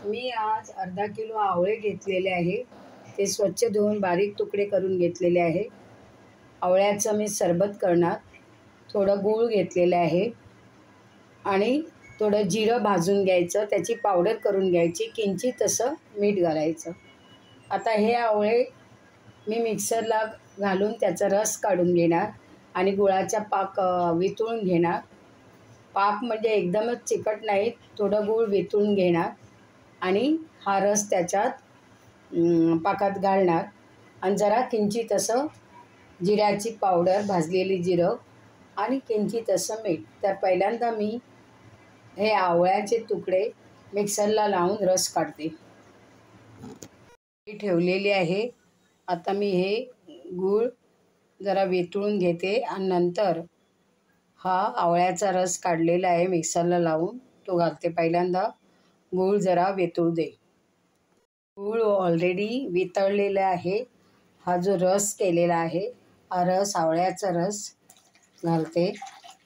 मी आज अर्धा किलो आवळे घेतलेले आहे. ते स्वच्छ धुवून बारीक तुकडे करून घेतलेले आहे. आवळ्याचं मी सरबत करणार. थोडं गूळ घेतलेलं आहे आणि थोडं जिरं भाजून घ्यायचं, त्याची पावडर करून घ्यायची, किंचित तसं मीठ घालायचं. आता हे आवळे मी मिक्सरला घालून त्याचा रस काढून घेणार आणि गुळाचा पाक वितळून घेणार. पाक म्हणजे एकदमच चिकट नाही, थोडं गूळ वितळून घेणार आणि हा रस त्याच्यात पाकात घालणार आणि जरा किंचित असं जिऱ्याची पावडर, भाजलेली जिरं आणि किंचित असं मीठ. तर पहिल्यांदा मी हे आवळ्याचे तुकडे मिक्सरला लावून रस काढते. ठेवलेली आहे. आता मी हे गूळ जरा वितळून घेते आणि नंतर हा आवळ्याचा रस काढलेला आहे मिक्सरला लावून तो घालते. पहिल्यांदा गूळ जरा वितळू दे. गूळ ऑलरेडी वितळलेला आहे. हा जो रस केलेला आहे, हा रस, आवळ्याचा रस घालते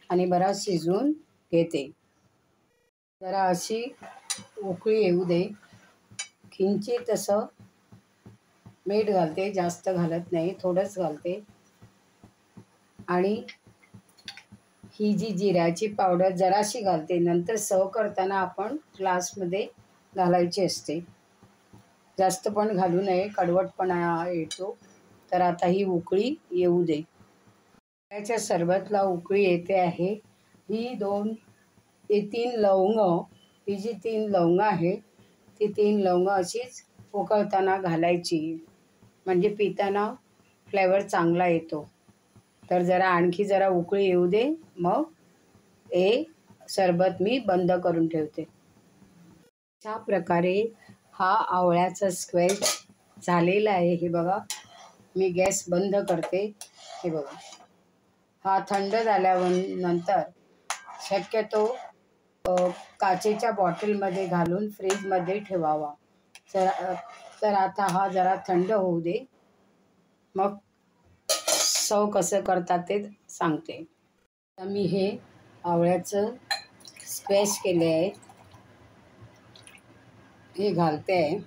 आणि बराच शिजवून घेते. जरा अशी उकळी येऊ दे. किंचित असं मीठ घालते, जास्त घालत नाही, थोडंच घालते. आणि ही जी जिऱ्याची पावडर जराशी घालते. नंतर सर्व करताना आपण ग्लासमध्ये घालायची असते. जास्त पण घालू नये, कडवटपणा येतो. तर आता ही उकळी येऊ दे. आवळ्याच्या सरबतला उकळी येते आहे. ही 3 लवंग, ही जी 3 लवंग आहे, ती 3 लवंग अशीच उकळताना घालायची, म्हणजे पिताना फ्लेवर चांगला येतो. तर जरा आणखी जरा उकळी येऊ दे, मग हे सरबत मी बंद करून ठेवते. अशा प्रकारे हा आवळ्याचा स्क्वॅश झालेला आहे. हे बघा, मी गॅस बंद करते. हे बघा, हा थंड झाल्यानंतर शक्यतो काचेच्या बॉटलमध्ये घालून फ्रीजमध्ये ठेवावा. तर आता हा जरा थंड होऊ दे, मग सर्व कसं करतात ते सांगते. आता मी हे आवळ्याचं स्क्वॅश केले आहे, हे घालते आहे.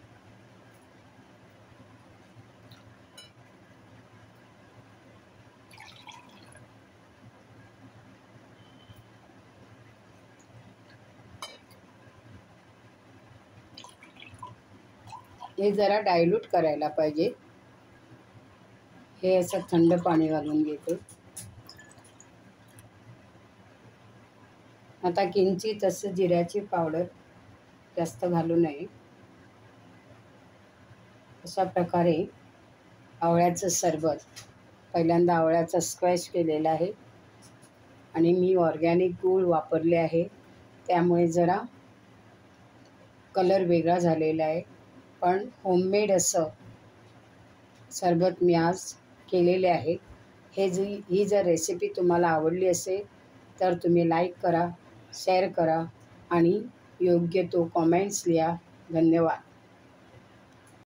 हे जरा डायल्यूट करायला पाहिजे. हे असं थंड पाणी घालून घेते. आता किंचित असं जिऱ्याची पावडर, जास्त घालू नये. अशा प्रकारे आवळ्याचं सरबत, पहिल्यांदा आवळ्याचा स्क्वॅश केलेला आहे आणि मी ऑर्गॅनिक गूळ वापरले आहे, त्यामुळे जरा कलर वेगळा झालेला आहे. पण होममेड असं सरबत मी आज केलेले आहे. ही जर रेसिपी तुम्हाला आवडली असेल तर तुम्ही लाईक करा, शेअर करा आणि योग्य तो कमेंट्स लिहा. धन्यवाद.